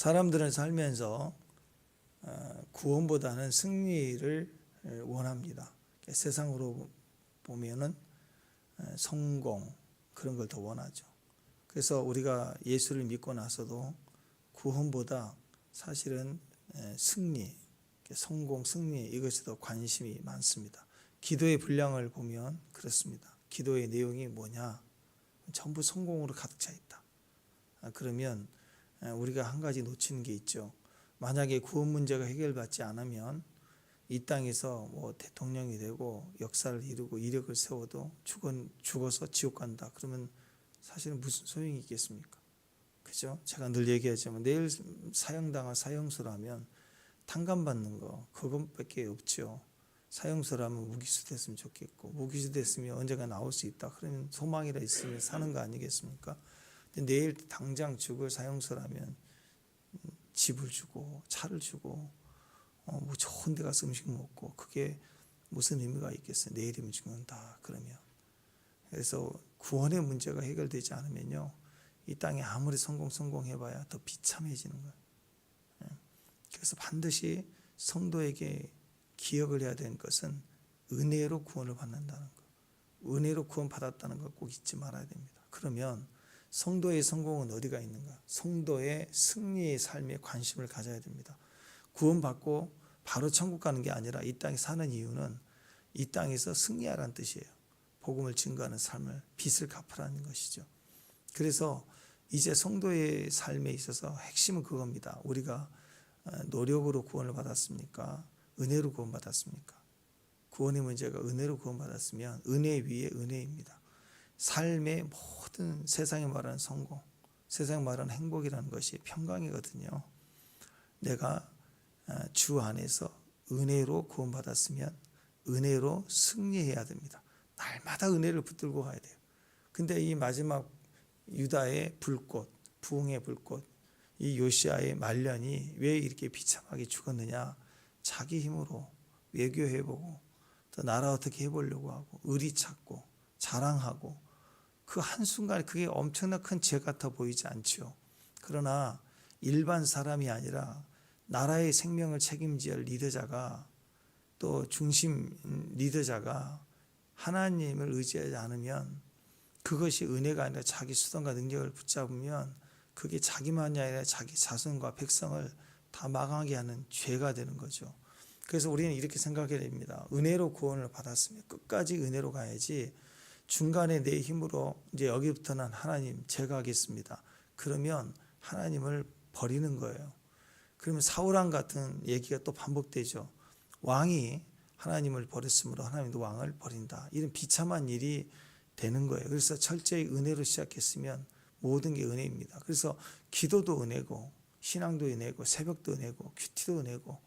사람들은 살면서 구원보다는 승리를 원합니다. 세상으로 보면은 성공 그런 걸 더 원하죠. 그래서 우리가 예수를 믿고 나서도 구원보다 사실은 승리, 성공, 승리 이것에 더 관심이 많습니다. 기도의 분량을 보면 그렇습니다. 기도의 내용이 뭐냐? 전부 성공으로 가득 차 있다. 그러면 우리가 한 가지 놓치는 게 있죠. 만약에 구원 문제가 해결받지 않으면 이 땅에서 뭐 대통령이 되고 역사를 이루고 이력을 세워도 죽어서 지옥 간다. 그러면 사실은 무슨 소용이 있겠습니까? 그죠? 제가 늘 얘기하지만 내일 사형당한 사형수라면 탕감받는 거 그것밖에 없죠. 사형수라면 무기수 됐으면 좋겠고 무기수 됐으면 언젠가 나올 수 있다. 그러면 소망이라 있으면 사는 거 아니겠습니까? 근데 내일 당장 죽을 사형수라면 집을 주고 차를 주고 뭐 좋은 데 가서 음식 먹고 그게 무슨 의미가 있겠어요? 내일이면 죽는다 그러면. 그래서 구원의 문제가 해결되지 않으면요 이 땅에 아무리 성공해봐야 더 비참해지는 거예요. 그래서 반드시 성도에게 기억을 해야 되는 것은 은혜로 구원을 받는다는 것, 은혜로 구원 받았다는 걸 꼭 잊지 말아야 됩니다. 그러면 성도의 성공은 어디가 있는가? 성도의 승리의 삶에 관심을 가져야 됩니다. 구원받고 바로 천국 가는 게 아니라 이 땅에 사는 이유는 이 땅에서 승리하라는 뜻이에요. 복음을 증거하는 삶을 빚을 갚으라는 것이죠. 그래서 이제 성도의 삶에 있어서 핵심은 그겁니다. 우리가 노력으로 구원을 받았습니까? 은혜로 구원받았습니까? 구원의 문제가 은혜로 구원받았으면 은혜 위에 은혜입니다. 삶의 모든 세상에 말하는 성공, 세상에 말하는 행복이라는 것이 평강이거든요. 내가 주 안에서 은혜로 구원받았으면 은혜로 승리해야 됩니다. 날마다 은혜를 붙들고 가야 돼요. 근데 이 마지막 유다의 불꽃, 부흥의 불꽃, 이 요시아의 말년이 왜 이렇게 비참하게 죽었느냐? 자기 힘으로 외교해보고 또 나라 어떻게 해보려고 하고 의리 찾고 자랑하고 그 한순간에 그게 엄청나 큰 죄 같아 보이지 않죠. 그러나 일반 사람이 아니라 나라의 생명을 책임질 리더자가 또 중심 리더자가 하나님을 의지하지 않으면 그것이 은혜가 아니라 자기 수단과 능력을 붙잡으면 그게 자기만이 아니라 자기 자손과 백성을 다 망하게 하는 죄가 되는 거죠. 그래서 우리는 이렇게 생각해야 됩니다. 은혜로 구원을 받았으면 끝까지 은혜로 가야지 중간에 내 힘으로 이제 여기부터는 하나님 제가 하겠습니다. 그러면 하나님을 버리는 거예요. 그러면 사울왕 같은 얘기가 또 반복되죠. 왕이 하나님을 버렸으므로 하나님도 왕을 버린다. 이런 비참한 일이 되는 거예요. 그래서 철저히 은혜로 시작했으면 모든 게 은혜입니다. 그래서 기도도 은혜고 신앙도 은혜고 새벽도 은혜고 큐티도 은혜고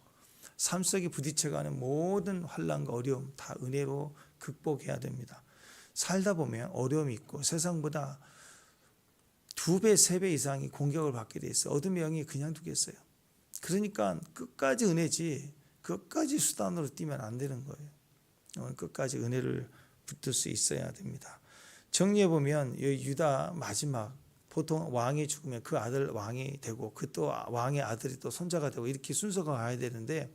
삶 속에 부딪혀가는 모든 환난과 어려움 다 은혜로 극복해야 됩니다. 살다 보면 어려움이 있고 세상보다 2배, 3배 이상이 공격을 받게 돼 있어요. 어둠의 영이 그냥 두겠어요. 그러니까 끝까지 은혜지 끝까지 수단으로 뛰면 안 되는 거예요. 끝까지 은혜를 붙들 수 있어야 됩니다. 정리해 보면 유다 마지막 보통 왕이 죽으면 그 아들 왕이 되고 그 또 왕의 아들이 또 손자가 되고 이렇게 순서가 가야 되는데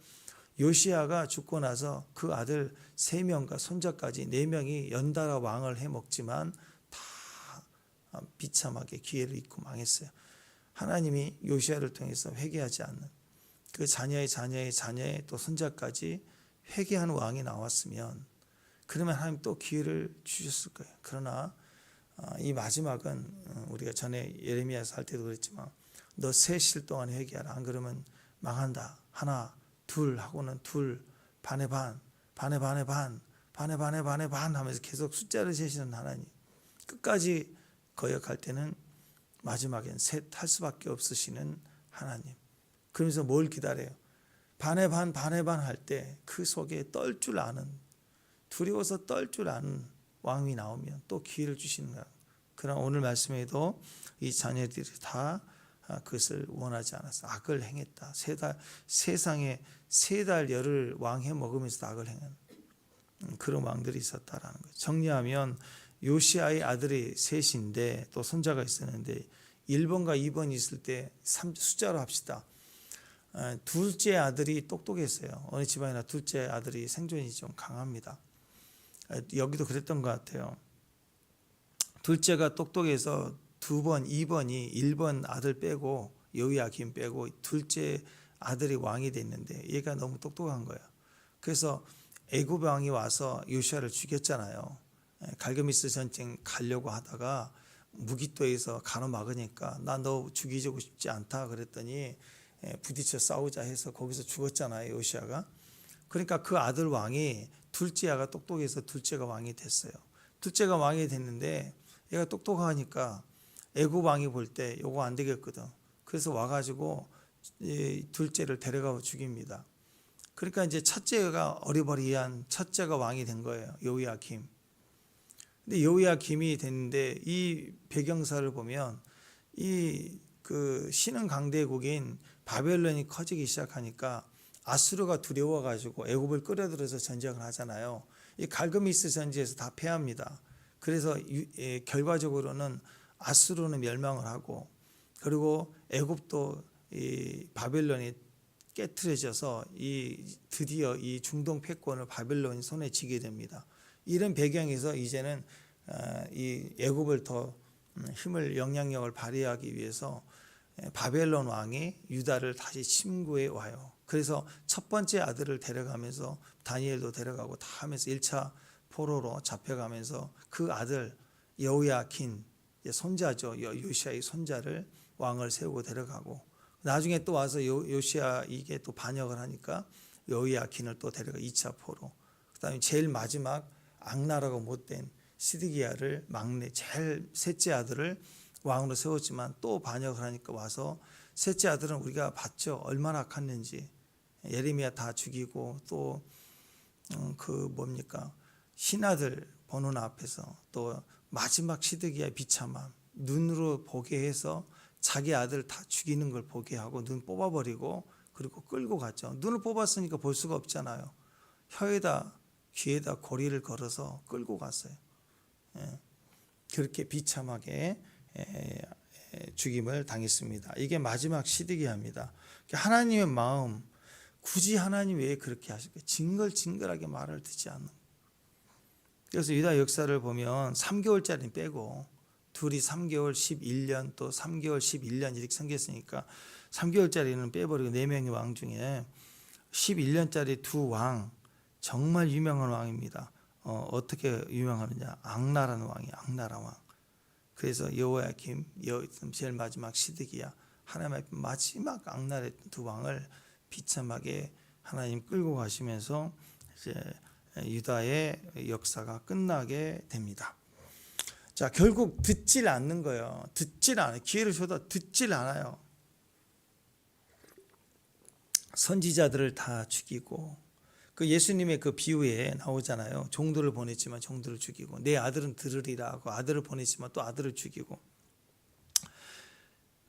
요시야가 죽고 나서 그 아들 3명과 손자까지 4명이 연달아 왕을 해먹지만 다 비참하게 기회를 잃고 망했어요. 하나님이 요시야를 통해서 회개하지 않는 그 자녀의 자녀의 자녀의 또 손자까지 회개하는 왕이 나왔으면 그러면 하나님 또 기회를 주셨을 거예요. 그러나 이 마지막은 우리가 전에 예레미야서 할 때도 그랬지만 너 3실 동안 회개하라. 안 그러면 망한다. 하나, 둘 하고는 둘, 반에 반, 반에 반에 반, 반에 반에 반에 반 하면서 계속 숫자를 세시는 하나님. 끝까지 거역할 때는 마지막엔 셋 할 수밖에 없으시는 하나님. 그러면서 뭘 기다려요? 반에 반, 반에 반 할 때 그 속에 떨 줄 아는 두려워서 떨 줄 아는 왕이 나오면 또 기회를 주시는 거야. 그러나 오늘 말씀에도 이 자녀들이 다 그것을 원하지 않았어. 악을 행했다. 세상에 3달 열을 왕해 먹으면서도 악을 행한 그런 왕들이 있었다라는 거죠. 정리하면 요시아의 아들이 셋인데 또 손자가 있었는데 1번과 2번이 있을 때 숫자로 합시다. 둘째 아들이 똑똑했어요. 어느 집안이나 둘째 아들이 생존이 좀 강합니다. 여기도 그랬던 것 같아요. 둘째가 똑똑해서 2번, 2번이 1번 아들 빼고 여호야김 빼고 둘째 아들이 왕이 됐는데 얘가 너무 똑똑한 거예요. 그래서 애굽 왕이 와서 요시아를 죽였잖아요. 갈그미스 전쟁 가려고 하다가 무기토에서 가로막으니까 나 너 죽이고 싶지 않다 그랬더니 부딪혀 싸우자 해서 거기서 죽었잖아요, 요시아가. 그러니까 그 아들 왕이 둘째가 똑똑해서 둘째가 왕이 됐어요. 둘째가 왕이 됐는데 얘가 똑똑하니까 애굽 왕이 볼 때 요거 안 되겠거든. 그래서 와가지고 둘째를 데려가고 죽입니다. 그러니까 이제 첫째가 어리버리한 첫째가 왕이 된 거예요, 여호야김. 근데 여호야김이 됐는데 이 배경사를 보면 이 그 신흥 강대국인 바벨론이 커지기 시작하니까 아수르가 두려워가지고 애굽을 끌어들여서 전쟁을 하잖아요. 이 갈그미스 전지에서 다 패합니다. 그래서 결과적으로는 아수르는 멸망을 하고 그리고 애굽도 이 바벨론이 깨트려져서 드디어 이 중동 패권을 바벨론이 손에 쥐게 됩니다. 이런 배경에서 이제는 이 애굽을 더 힘을 영향력을 발휘하기 위해서 바벨론 왕이 유다를 다시 침구해 와요. 그래서 첫 번째 아들을 데려가면서 다니엘도 데려가고 다 하면서 1차 포로로 잡혀가면서 그 아들 여호야킨 손자죠. 요시아의 손자를 왕을 세우고 데려가고 나중에 또 와서 요시아 이게 또 반역을 하니까 여호야킨을 또 데려가 2차 포로. 그다음에 제일 마지막 악나라고 못된 시드기야를 막내 제일 셋째 아들을 왕으로 세웠지만 또 반역을 하니까 와서 셋째 아들은 우리가 봤죠. 얼마나 악했는지. 예레미야 다 죽이고 또 그 뭡니까 신하들 보는 앞에서 또 마지막 시드기야의 비참함 눈으로 보게 해서 자기 아들 다 죽이는 걸 보게 하고 눈 뽑아버리고 그리고 끌고 갔죠. 눈을 뽑았으니까 볼 수가 없잖아요. 혀에다 귀에다 고리를 걸어서 끌고 갔어요. 그렇게 비참하게 죽임을 당했습니다. 이게 마지막 시드기야입니다. 하나님의 마음 굳이 하나님 왜 그렇게 하실까요? 징글징글하게 말을 듣지 않는. 그래서 유다 역사를 보면 3개월짜리 빼고 둘이 3개월 11년 또 3개월 11년 이렇게 생겼으니까 3개월짜리는 빼버리고 4명의 왕 중에 11년짜리 두 왕 정말 유명한 왕입니다. 어떻게 유명하느냐? 악나라는 왕이에요. 악나라 왕. 그래서 여호야김, 제일 마지막 시드기야, 하나님의 마지막 악나라의 두 왕을 비참하게 하나님 끌고 가시면서 이제 유다의 역사가 끝나게 됩니다. 자, 결국 듣질 않는 거예요. 듣질 않아요. 기회를 줘도 듣질 않아요. 선지자들을 다 죽이고 그 예수님의 그 비유에 나오잖아요. 종들을 보냈지만 종들을 죽이고 내 아들은 들으리라 하고 아들을 보냈지만 또 아들을 죽이고.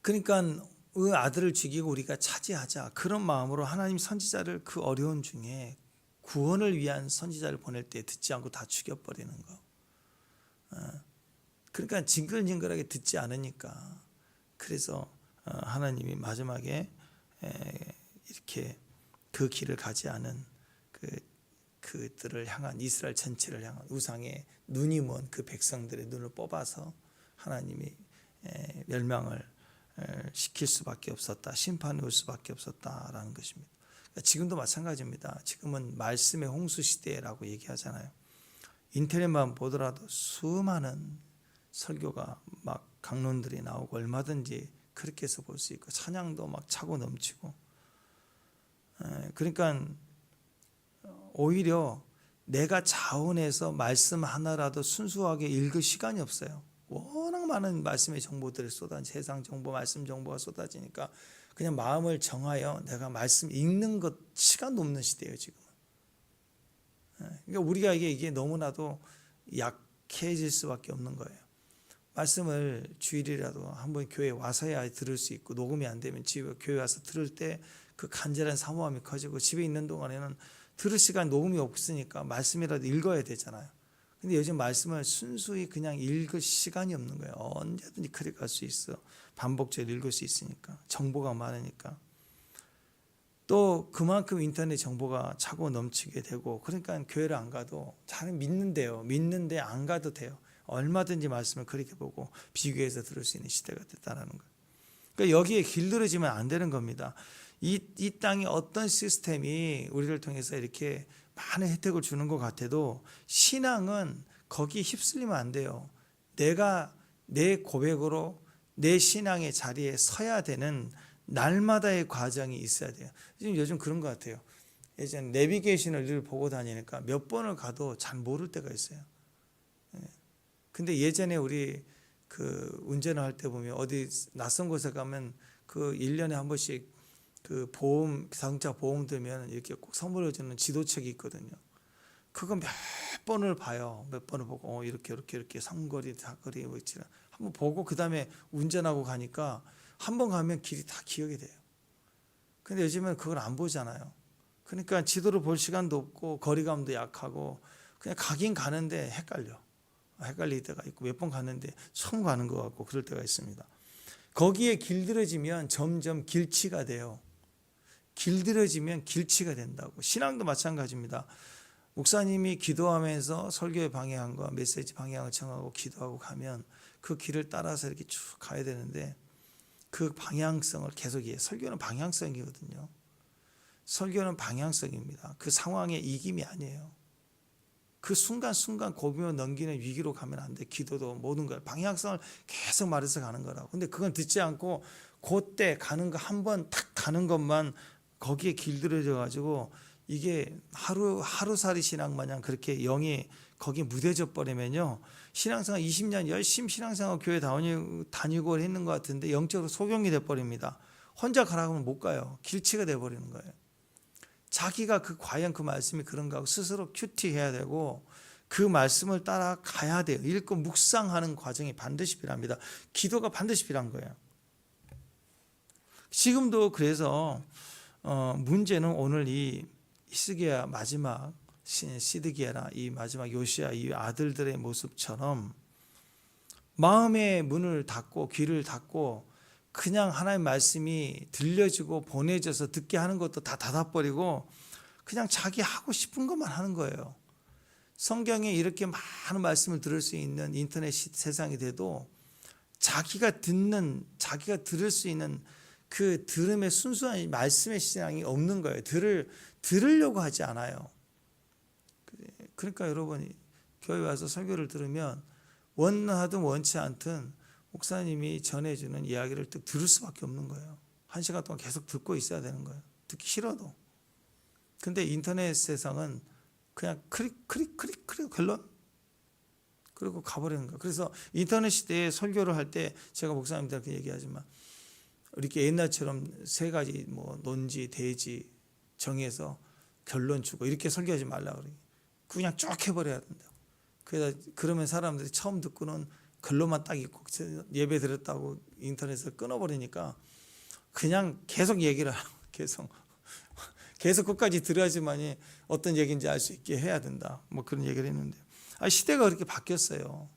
그러니까 그 아들을 죽이고 우리가 차지하자 그런 마음으로 하나님 선지자를 그 어려운 중에 구원을 위한 선지자를 보낼 때 듣지 않고 다 죽여버리는 거. 그러니까 징글징글하게 듣지 않으니까 그래서 하나님이 마지막에 이렇게 그 길을 가지 않은 그들을 향한 이스라엘 전체를 향한 우상의 눈이 먼 그 백성들의 눈을 뽑아서 하나님이 멸망을 시킬 수밖에 없었다. 심판을 올 수밖에 없었다라는 것입니다. 그러니까 지금도 마찬가지입니다. 지금은 말씀의 홍수 시대라고 얘기하잖아요. 인터넷만 보더라도 수많은 설교가 막 강론들이 나오고 얼마든지 그렇게 해서 볼 수 있고 찬양도 막 차고 넘치고. 그러니까 오히려 내가 자원해서 말씀 하나라도 순수하게 읽을 시간이 없어요. 워낙 많은 말씀의 정보들이 세상 정보, 말씀 정보가 쏟아지니까 그냥 마음을 정하여 내가 말씀 읽는 것 시간도 없는 시대예요 지금은. 그러니까 우리가 이게 너무나도 약해질 수밖에 없는 거예요. 말씀을 주일이라도 한번 교회에 와서야 들을 수 있고 녹음이 안 되면 집에 교회 와서 들을 때 그 간절한 사모함이 커지고 집에 있는 동안에는 들을 시간 녹음이 없으니까 말씀이라도 읽어야 되잖아요. 근데 요즘 말씀을 순수히 그냥 읽을 시간이 없는 거예요. 언제든지 클릭할 수 있어. 반복적으로 읽을 수 있으니까. 정보가 많으니까. 또 그만큼 인터넷 정보가 차고 넘치게 되고, 그러니까 교회를 안 가도 잘 믿는데요. 믿는데 안 가도 돼요. 얼마든지 말씀을 그렇게 보고 비교해서 들을 수 있는 시대가 됐다는 거예요. 그러니까 여기에 길들여지면 안 되는 겁니다. 이 땅의 어떤 시스템이 우리를 통해서 이렇게 많은 혜택을 주는 것 같아도 신앙은 거기에 휩쓸리면 안 돼요. 내가 내 고백으로 내 신앙의 자리에 서야 되는 날마다의 과정이 있어야 돼요. 요즘 그런 것 같아요. 예전 내비게이션을 늘 보고 다니니까 몇 번을 가도 잘 모를 때가 있어요. 근데 예전에 우리 그 운전을 할 때 보면 어디 낯선 곳에 가면 그 1년에 한 번씩 그 보험, 자동차 보험 들면 이렇게 꼭 선물해 주는 지도책이 있거든요. 그거 몇 번을 봐요. 몇 번을 보고 이렇게 삼거리, 사거리 뭐 있지. 한번 보고 그다음에 운전하고 가니까 한 번 가면 길이 다 기억이 돼요. 근데 요즘은 그걸 안 보잖아요. 그러니까 지도를 볼 시간도 없고 거리감도 약하고 그냥 가긴 가는데 헷갈릴 때가 있고 몇 번 갔는데 처음 가는 것 같고 그럴 때가 있습니다. 거기에 길들여지면 점점 길치가 돼요. 길들여지면 길치가 된다고. 신앙도 마찬가지입니다. 목사님이 기도하면서 설교의 방향과 메시지 방향을 정하고 기도하고 가면 그 길을 따라서 이렇게 쭉 가야 되는데 그 방향성을 계속 설교는 방향성이거든요. 설교는 방향성입니다. 그 상황의 이김이 아니에요. 그 순간순간 고비を넘기는 위기로 가면 안 돼. 기도도 모든 걸 방향성을 계속 말해서 가는 거라고. 근데 그건 듣지 않고 그때 가는 거 한 번 탁 가는 것만 거기에 길들여져 가지고 이게 하루살이 신앙 마냥 그렇게 영이 거기에 무뎌져 버리면요. 신앙생활 20년 열심히 신앙생활 교회 다니고 했는 것 같은데 영적으로 소경이 돼 버립니다. 혼자 가라고 하면 못 가요. 길치가 돼 버리는 거예요. 자기가 과연 그 말씀이 그런가 하고 스스로 큐티해야 되고 그 말씀을 따라 가야 돼요. 읽고 묵상하는 과정이 반드시 필요합니다. 기도가 반드시 필요한 거예요. 지금도 그래서 문제는 오늘 이 히스기야 마지막 시드기야나 이 마지막 요시야 이 아들들의 모습처럼 마음의 문을 닫고 귀를 닫고 그냥 하나님의 말씀이 들려지고 보내져서 듣게 하는 것도 다 닫아버리고 그냥 자기 하고 싶은 것만 하는 거예요. 성경에 이렇게 많은 말씀을 들을 수 있는 인터넷 세상이 돼도 자기가 들을 수 있는 그 들음의 순수한 말씀의 신앙이 없는 거예요. 들으려고 하지 않아요. 그러니까 여러분이 교회 와서 설교를 들으면 원하든 원치 않든 목사님이 전해주는 이야기를 딱 들을 수밖에 없는 거예요. 1시간 동안 계속 듣고 있어야 되는 거예요. 듣기 싫어도. 근데 인터넷 세상은 그냥 클릭 결론 그리고 가버리는 거예요. 그래서 인터넷 시대에 설교를 할 때 제가 목사님들한테 얘기하지만 이렇게 옛날처럼 3가지 뭐 논지 대지 정해서 결론 주고 이렇게 설교하지 말라 그래요. 그냥 쭉 해버려야 된다. 그러면 사람들이 처음 듣고는 글로만 딱 있고 예배 드렸다고 인터넷을 끊어버리니까 그냥 계속 얘기를 하고 계속 끝까지 들어야지만이 어떤 얘기인지 알 수 있게 해야 된다. 뭐 그런 얘기를 했는데 시대가 그렇게 바뀌었어요.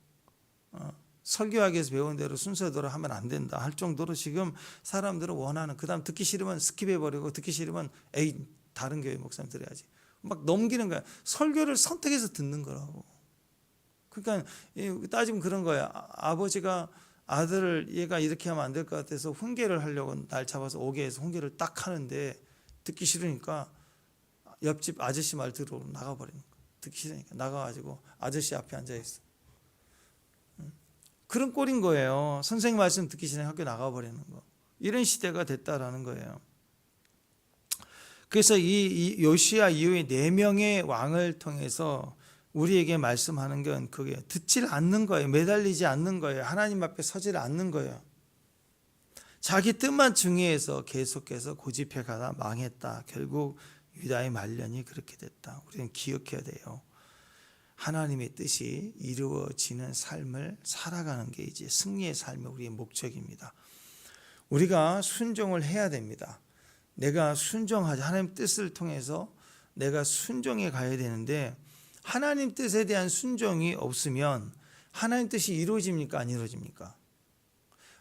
설교하기 위해서 배운 대로 순서대로 하면 안 된다 할 정도로 지금 사람들은 원하는 그다음 듣기 싫으면 스킵해버리고 듣기 싫으면 다른 교회 목사님 들어야지 막 넘기는 거야. 설교를 선택해서 듣는 거라고. 그러니까 따지면 그런 거야. 아버지가 아들을 얘가 이렇게 하면 안 될 것 같아서 훈계를 하려고 날 잡아서 오게 해서 훈계를 딱 하는데 듣기 싫으니까 옆집 아저씨 말 들으러 나가버리는 거야. 듣기 싫으니까 나가가지고 아저씨 앞에 앉아있어. 그런 꼴인 거예요. 선생님 말씀 듣기 싫으니까 학교 나가버리는 거. 이런 시대가 됐다라는 거예요. 그래서 이 요시야 이후에 4명의 왕을 통해서 우리에게 말씀하는 건 그게 듣질 않는 거예요. 매달리지 않는 거예요. 하나님 앞에 서질 않는 거예요. 자기 뜻만 중요해서 계속해서 고집해 가다 망했다. 결국 유다의 말년이 그렇게 됐다. 우리는 기억해야 돼요. 하나님의 뜻이 이루어지는 삶을 살아가는 게 이제 승리의 삶의 우리의 목적입니다. 우리가 순종을 해야 됩니다. 내가 순종하지 하나님 뜻을 통해서 내가 순종해 가야 되는데 하나님 뜻에 대한 순종이 없으면 하나님 뜻이 이루어집니까? 안 이루어집니까?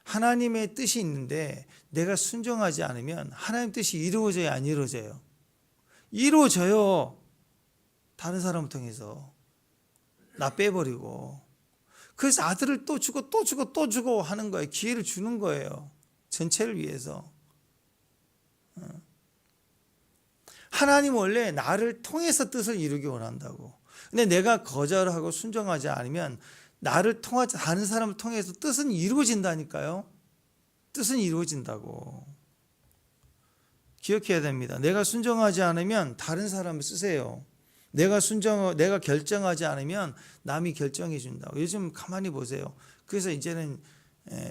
하나님의 뜻이 있는데 내가 순종하지 않으면 하나님 뜻이 이루어져야 안 이루어져요? 이루어져요. 다른 사람을 통해서. 나 빼버리고. 그래서 아들을 또 주고 또 주고 또 주고 하는 거예요. 기회를 주는 거예요. 전체를 위해서. 하나님 원래 나를 통해서 뜻을 이루기 원한다고. 근데 내가 거절하고 순종하지 않으면 나를 통하지 다른 사람을 통해서 뜻은 이루어진다니까요. 뜻은 이루어진다고. 기억해야 됩니다. 내가 순종하지 않으면 다른 사람을 쓰세요. 내가 결정하지 않으면 남이 결정해 준다고. 요즘 가만히 보세요. 그래서 이제는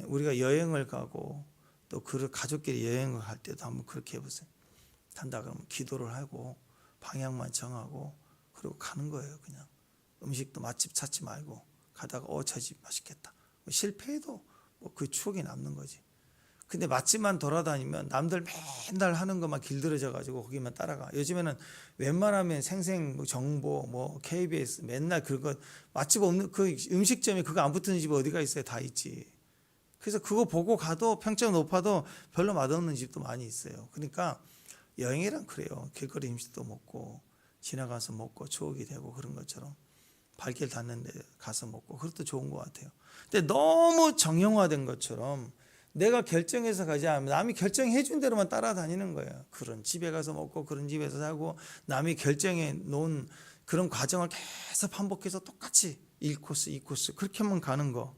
우리가 여행을 가고 또 그 가족끼리 여행을 갈 때도 한번 그렇게 해보세요. 간다 그러면 기도를 하고 방향만 정하고 그리고 가는 거예요. 그냥 음식도 맛집 찾지 말고 가다가 저 집 맛있겠다. 실패해도 그 추억이 남는 거지. 근데 맛집만 돌아다니면 남들 맨날 하는 것만 길들여져 가지고 거기만 따라가. 요즘에는 웬만하면 생생 정보 KBS 맨날 그거 맛집 없는 그 음식점에 그거 안 붙는 집 어디가 있어요? 다 있지. 그래서 그거 보고 가도 평점 높아도 별로 맛없는 집도 많이 있어요. 그러니까 여행이란 그래요. 길거리 음식도 먹고 지나가서 먹고 추억이 되고 그런 것처럼 발길 닿는 데 가서 먹고 그것도 좋은 것 같아요. 근데 너무 정형화된 것처럼 내가 결정해서 가지 않으면 남이 결정해 준 대로만 따라다니는 거예요. 그런 집에 가서 먹고 그런 집에서 사고 남이 결정해 놓은 그런 과정을 계속 반복해서 똑같이 1코스 2코스 그렇게만 가는 거.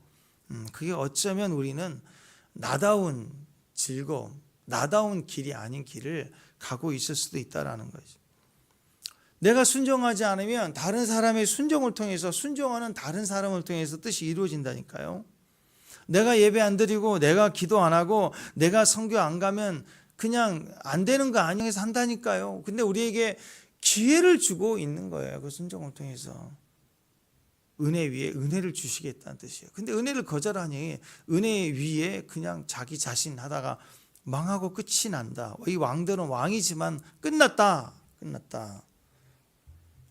그게 어쩌면 우리는 나다운 즐거움, 나다운 길이 아닌 길을 가고 있을 수도 있다라는 거죠. 내가 순종하지 않으면 다른 사람의 순종을 통해서 순종하는 다른 사람을 통해서 뜻이 이루어진다니까요. 내가 예배 안 드리고 내가 기도 안 하고 내가 선교 안 가면 그냥 안 되는 거 아니어서 한다니까요. 근데 우리에게 기회를 주고 있는 거예요. 그 순종을 통해서. 은혜 위에 은혜를 주시겠다는 뜻이에요. 근데 은혜를 거절하니 은혜 위에 그냥 자기 자신 하다가 망하고 끝이 난다. 이 왕들은 왕이지만 끝났다.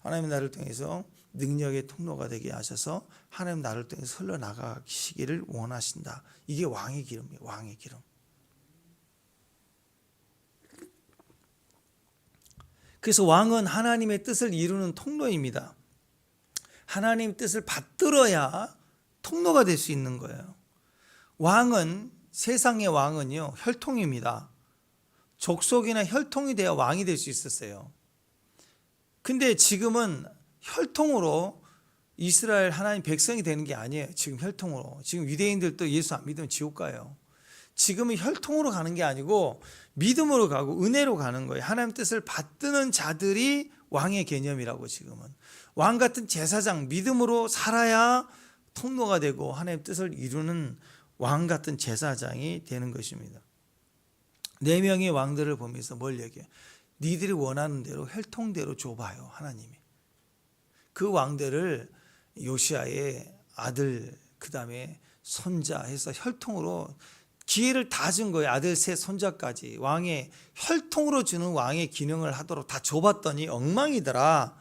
하나님 나를 통해서 능력의 통로가 되게 하셔서 하나님 나를 통해서 흘러나가시기를 원하신다. 이게 왕의 기름이에요. 왕의 기름. 그래서 왕은 하나님의 뜻을 이루는 통로입니다. 하나님 뜻을 받들어야 통로가 될 수 있는 거예요. 왕은 세상의 왕은요 혈통입니다. 족속이나 혈통이 되어 왕이 될 수 있었어요. 근데 지금은 혈통으로 이스라엘 하나님 백성이 되는 게 아니에요. 지금 혈통으로. 지금 유대인들도 예수 안 믿으면 지옥 가요. 지금은 혈통으로 가는 게 아니고 믿음으로 가고 은혜로 가는 거예요. 하나님 뜻을 받드는 자들이 왕의 개념이라고. 지금은 왕 같은 제사장, 믿음으로 살아야 통로가 되고 하나님 뜻을 이루는 왕 같은 제사장이 되는 것입니다. 4명의 왕들을 보면서 뭘 얘기해요? 니들이 원하는 대로 혈통대로 줘봐요. 하나님이. 그 왕들을 요시아의 아들 그 다음에 손자 해서 혈통으로 기회를 다 준 거예요. 아들 셋 손자까지 왕의 혈통으로 주는 왕의 기능을 하도록 다 줘봤더니 엉망이더라.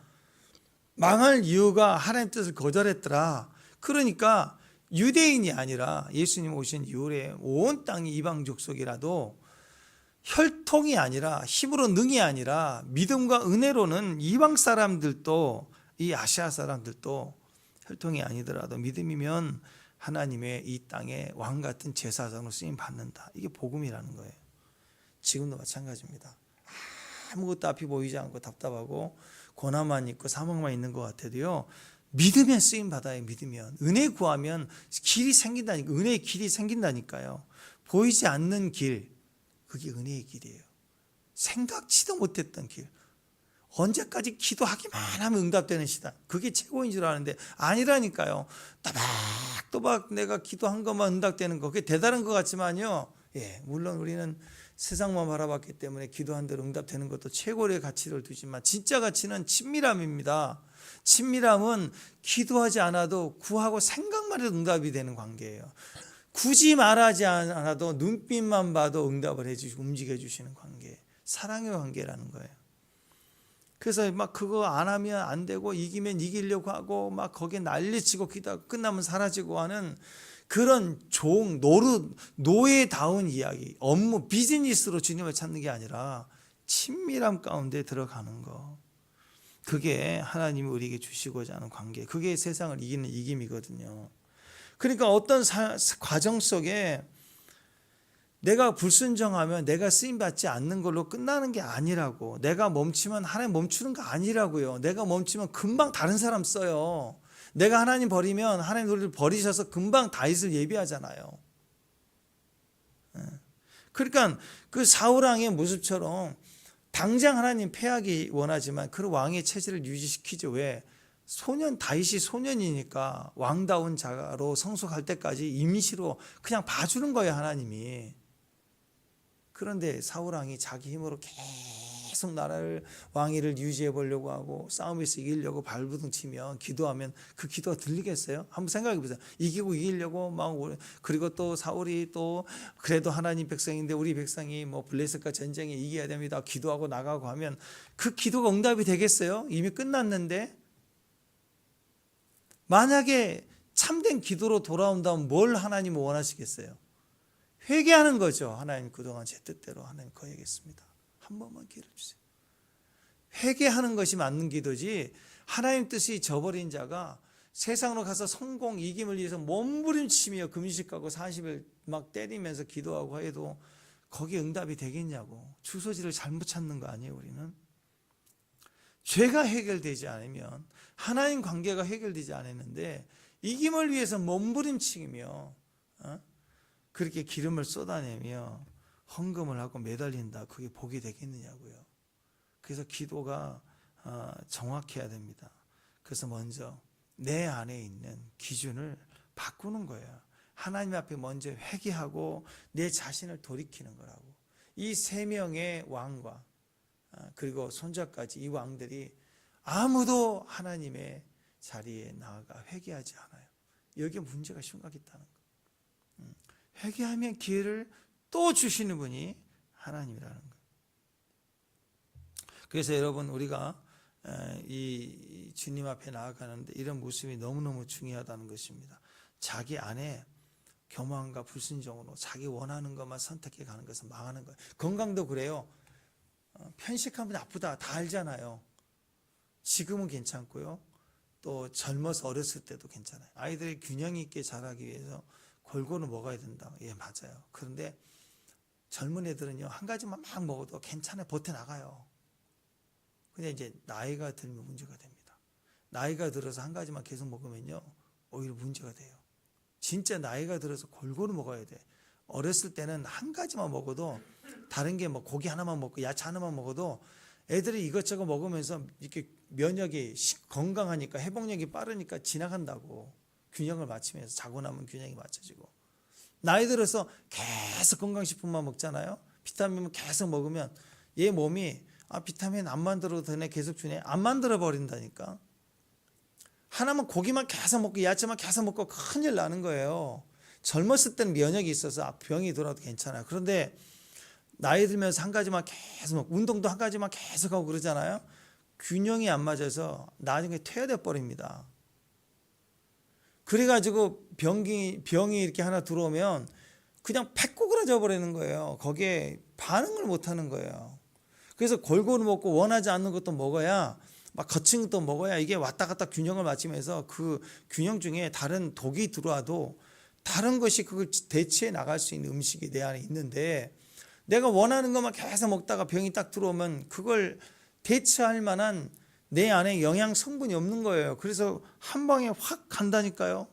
망할 이유가 하나님 뜻을 거절했더라. 그러니까 유대인이 아니라 예수님 오신 이후에 온 땅이 이방 족속이라도 혈통이 아니라 힘으로 능이 아니라 믿음과 은혜로는 이방 사람들도 이 아시아 사람들도 혈통이 아니더라도 믿음이면 하나님의 이 땅에 왕 같은 제사장으로 쓰임 받는다. 이게 복음이라는 거예요. 지금도 마찬가지입니다. 아무것도 앞이 보이지 않고 답답하고 고난만 있고 사망만 있는 것 같아도요. 믿으면 쓰임 받아요. 믿으면 은혜 구하면 길이 생긴다니까. 은혜의 길이 생긴다니까요. 보이지 않는 길, 그게 은혜의 길이에요. 생각지도 못했던 길. 언제까지 기도하기만 하면 응답되는 시간. 그게 최고인 줄 아는데 아니라니까요. 또박 내가 기도한 것만 응답되는 거. 그게 대단한 것 같지만요. 물론 우리는 세상만 바라봤기 때문에 기도한 대로 응답되는 것도 최고의 가치를 두지만 진짜 가치는 친밀함입니다. 친밀함은 기도하지 않아도 구하고 생각만 해도 응답이 되는 관계예요. 굳이 말하지 않아도 눈빛만 봐도 응답을 해주시고 움직여 주시는 관계. 사랑의 관계라는 거예요. 그래서 막 그거 안 하면 안 되고 이기면 이기려고 하고 막 거기에 난리치고 기도하고 끝나면 사라지고 하는 그런 노예다운 이야기, 업무, 비즈니스로 주님을 찾는 게 아니라 친밀함 가운데 들어가는 거. 그게 하나님이 우리에게 주시고자 하는 관계, 그게 세상을 이기는 이김이거든요. 그러니까 어떤 과정 속에 내가 불순종하면 내가 쓰임받지 않는 걸로 끝나는 게 아니라고. 내가 멈추면 하나님 멈추는 거 아니라고요. 내가 멈추면 금방 다른 사람 써요. 내가 하나님 버리면 하나님 우리를 버리셔서 금방 다윗을 예비하잖아요. 그러니까 그 사울왕의 모습처럼 당장 하나님 패하기 원하지만 그 왕의 체질을 유지시키죠. 왜? 다윗이 소년이니까 왕다운 자로 성숙할 때까지 임시로 그냥 봐주는 거예요, 하나님이. 그런데 사울왕이 자기 힘으로 계속 왕위를 유지해 보려고 하고 싸움에서 이기려고 발부둥 치면, 기도하면 그 기도가 들리겠어요? 한번 생각해 보세요. 이기고 이기려고 막, 그리고 또 사울이 또 그래도 하나님 백성인데 우리 백성이 뭐 블레셋과 전쟁에 이겨야 됩니다 기도하고 나가고 하면 그 기도가 응답이 되겠어요? 이미 끝났는데. 만약에 참된 기도로 돌아온다면 뭘 하나님은 원하시겠어요? 회개하는 거죠. 하나님, 그동안 제 뜻대로 하나님 거역했습니다. 한 번만 기회를 주세요. 회개하는 것이 맞는 기도지, 하나님 뜻이 저버린 자가 세상으로 가서 성공, 이김을 위해서 몸부림치며 금식하고 40일 막 때리면서 기도하고 해도 거기에 응답이 되겠냐고. 주소지를 잘못 찾는 거 아니에요, 우리는? 죄가 해결되지 않으면, 하나님 관계가 해결되지 않았는데 이김을 위해서 몸부림치며 그렇게 기름을 쏟아내며 헌금을 하고 매달린다. 그게 복이 되겠느냐고요. 그래서 기도가 정확해야 됩니다. 그래서 먼저 내 안에 있는 기준을 바꾸는 거예요. 하나님 앞에 먼저 회개하고 내 자신을 돌이키는 거라고. 이 세 명의 왕과 그리고 손자까지, 이 왕들이 아무도 하나님의 자리에 나아가 회개하지 않아요. 여기에 문제가 심각했다는 거. 회개하면 기회를 또 주시는 분이 하나님이라는 거. 그래서 여러분, 우리가 이 주님 앞에 나아가는데 이런 모습이 너무너무 중요하다는 것입니다. 자기 안에 교만과 불순종으로 자기 원하는 것만 선택해 가는 것은 망하는 거예요. 건강도 그래요. 편식하면 나쁘다 다 알잖아요. 지금은 괜찮고요. 또 젊어서 어렸을 때도 괜찮아요. 아이들이 균형 있게 자라기 위해서 골고루 먹어야 된다. 예, 맞아요. 그런데 젊은 애들은요, 한 가지만 막 먹어도 괜찮아요. 버텨나가요. 근데 이제 나이가 들면 문제가 됩니다. 나이가 들어서 한 가지만 계속 먹으면요, 오히려 문제가 돼요. 진짜 나이가 들어서 골고루 먹어야 돼. 어렸을 때는 한 가지만 먹어도, 다른 게 뭐 고기 하나만 먹고 야채 하나만 먹어도 애들이 이것저것 먹으면서 이렇게 면역이 건강하니까, 회복력이 빠르니까 지나간다고. 균형을 맞추면서 자고 나면 균형이 맞춰지고. 나이 들어서 계속 건강식품만 먹잖아요. 비타민만 계속 먹으면 얘 몸이 비타민 안 만들어도 되네, 계속 주네, 안 만들어 버린다니까. 하나만 고기만 계속 먹고 야채만 계속 먹고 큰일 나는 거예요. 젊었을 때는 면역이 있어서 병이 들어도 괜찮아요. 그런데 나이 들면서 한 가지만 계속 먹고, 운동도 한 가지만 계속 하고 그러잖아요. 균형이 안 맞아서 나중에 퇴화돼 버립니다. 그래가지고 병이 이렇게 하나 들어오면 그냥 팩고그라져 버리는 거예요. 거기에 반응을 못 하는 거예요. 그래서 골고루 먹고 원하지 않는 것도 먹어야, 막 거친 것도 먹어야 이게 왔다 갔다 균형을 맞추면서 그 균형 중에 다른 독이 들어와도 다른 것이 그걸 대체해 나갈 수 있는 음식이 내 안에 있는데, 내가 원하는 것만 계속 먹다가 병이 딱 들어오면 그걸 대체할 만한 내 안에 영양 성분이 없는 거예요. 그래서 한 방에 확 간다니까요.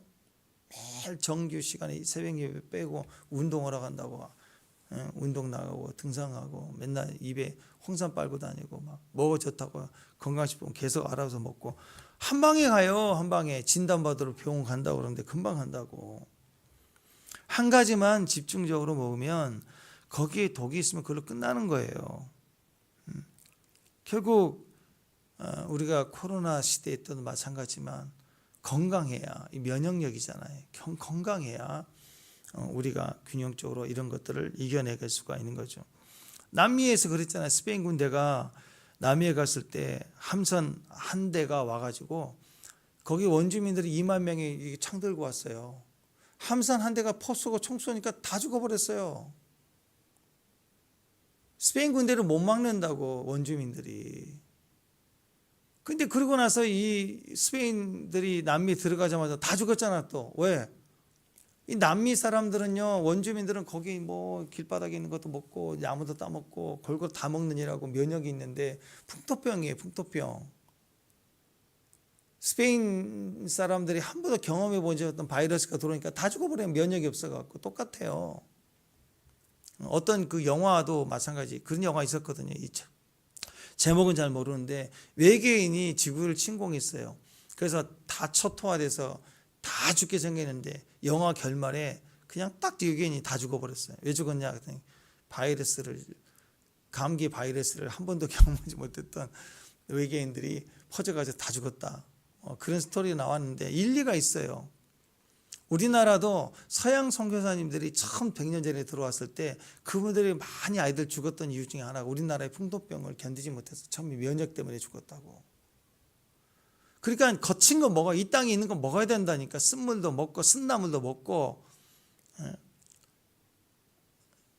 매일 정규 시간에 새벽 예배 빼고 운동하러 간다고, 운동 나가고 등산하고 맨날 입에 홍삼 빨고 다니고 막 먹어 좋다고 건강식품 계속 알아서 먹고 한 방에 가요. 한 방에 진단받으러 병원 간다고 그러는데 금방 간다고. 한 가지만 집중적으로 먹으면 거기에 독이 있으면 그걸로 끝나는 거예요. 결국 우리가 코로나 시대에 때도 마찬가지지만 건강해야, 이 면역력이잖아요. 건강해야 우리가 균형적으로 이런 것들을 이겨내갈 수가 있는 거죠. 남미에서 그랬잖아요. 스페인 군대가 남해에 갔을 때 함선 한 대가 와가지고 거기 원주민들이 2만 명이 창 들고 왔어요. 함선 한 대가 포 쏘고 총 쏘니까 다 죽어버렸어요. 스페인 군대를 못 막는다고 원주민들이. 근데 그러고 나서 이 스페인들이 남미 들어가자마자 다 죽었잖아 또. 왜? 이 남미 사람들은요, 원주민들은 거기 뭐 길바닥에 있는 것도 먹고 나무도 따먹고 골고루 다 먹느니라고 면역이 있는데 풍토병이에요, 풍토병. 스페인 사람들이 한 번도 경험해 본 적 없던 바이러스가 들어오니까 다 죽어버리면 면역이 없어갖고 똑같아요. 어떤 그 영화도 마찬가지 그런 영화 있었거든요. 제목은 잘 모르는데 외계인이 지구를 침공했어요. 그래서 다 초토화돼서 다 죽게 생겼는데 영화 결말에 그냥 딱 외계인이 다 죽어버렸어요. 왜 죽었냐 그랬더니 감기 바이러스를 한 번도 경험하지 못했던 외계인들이 퍼져가지고 다 죽었다. 그런 스토리 나왔는데 일리가 있어요. 우리나라도 서양 선교사님들이 처음 100년 전에 들어왔을 때 그분들이 많이 아이들 죽었던 이유 중에 하나가 우리나라의 풍토병을 견디지 못해서 처음에 면역 때문에 죽었다고. 그러니까 거친 거 먹어. 이 땅에 있는 거 먹어야 된다니까. 쓴물도 먹고 쓴나물도 먹고.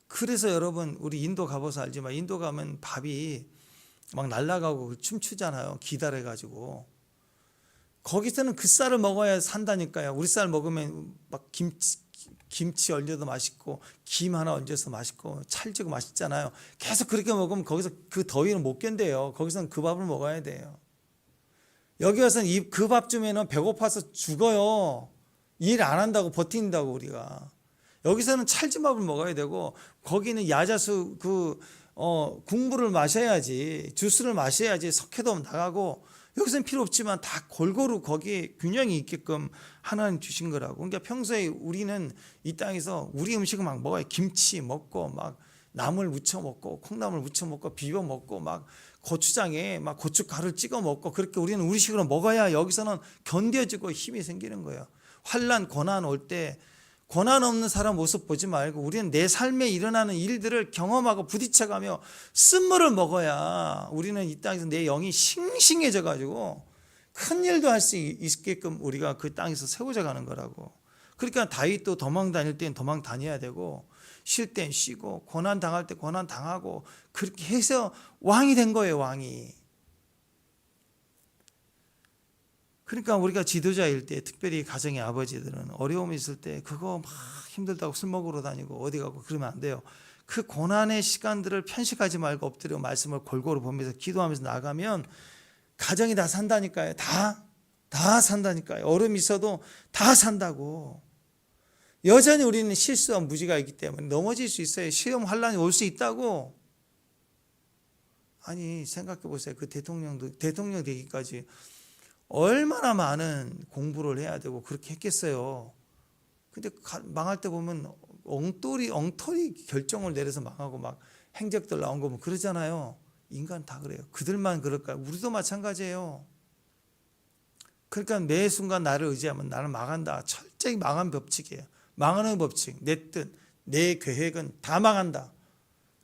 그래서 여러분 우리 인도 가봐서 알지만 인도 가면 밥이 막 날아가고 춤추잖아요. 기다려가지고. 거기서는 그 쌀을 먹어야 산다니까요. 우리 쌀 먹으면 막 김치 얹어도 맛있고 김 하나 얹어서 맛있고 찰지고 맛있잖아요. 계속 그렇게 먹으면 거기서 그 더위는 못 견뎌요. 거기서는 그 밥을 먹어야 돼요. 여기 와서는 그 밥 주면은 배고파서 죽어요. 일 안 한다고 버틴다고 우리가. 여기서는 찰진밥을 먹어야 되고 거기는 야자수 국물을 마셔야지 주스를 마셔야지 석회도 나가고 여기서는 필요 없지만 다 골고루 거기에 균형이 있게끔 하나님 주신 거라고. 그러니까 평소에 우리는 이 땅에서 우리 음식을 막 먹어요. 김치 먹고 막 나물 무쳐 먹고 콩나물 무쳐 먹고 비벼 먹고 막 고추장에 막 고춧가루를 찍어 먹고 그렇게 우리는 우리식으로 먹어야 여기서는 견뎌지고 힘이 생기는 거예요. 환난 고난 올 때 고난 없는 사람 모습 보지 말고 우리는 내 삶에 일어나는 일들을 경험하고 부딪혀가며 쓴물을 먹어야 우리는 이 땅에서 내 영이 싱싱해져 가지고 큰 일도 할 수 있게끔 우리가 그 땅에서 세워져 가는 거라고. 그러니까 다윗도 도망 다닐 땐 도망 다녀야 되고 쉴 땐 쉬고 고난 당할 때 고난 당하고 그렇게 해서 왕이 된 거예요. 왕이. 그러니까 우리가 지도자일 때 특별히 가정의 아버지들은 어려움이 있을 때 그거 막 힘들다고 술 먹으러 다니고 어디 가고 그러면 안 돼요. 그 고난의 시간들을 편식하지 말고 엎드려 말씀을 골고루 보면서 기도하면서 나가면 가정이 다 산다니까요. 다 산다니까요. 어려움이 있어도 다 산다고. 여전히 우리는 실수와 무지가 있기 때문에 넘어질 수 있어요. 시험 환란이 올 수 있다고. 아니 생각해 보세요. 그 대통령 되기까지 얼마나 많은 공부를 해야 되고 그렇게 했겠어요. 근데 망할 때 보면 엉터리 결정을 내려서 망하고 막 행적들 나온 거 보면 그러잖아요. 인간 다 그래요. 그들만 그럴까요? 우리도 마찬가지예요. 그러니까 매 순간 나를 의지하면 나는 망한다. 철저히 망한 법칙이에요. 망하는 법칙. 내 뜻, 내 계획은 다 망한다.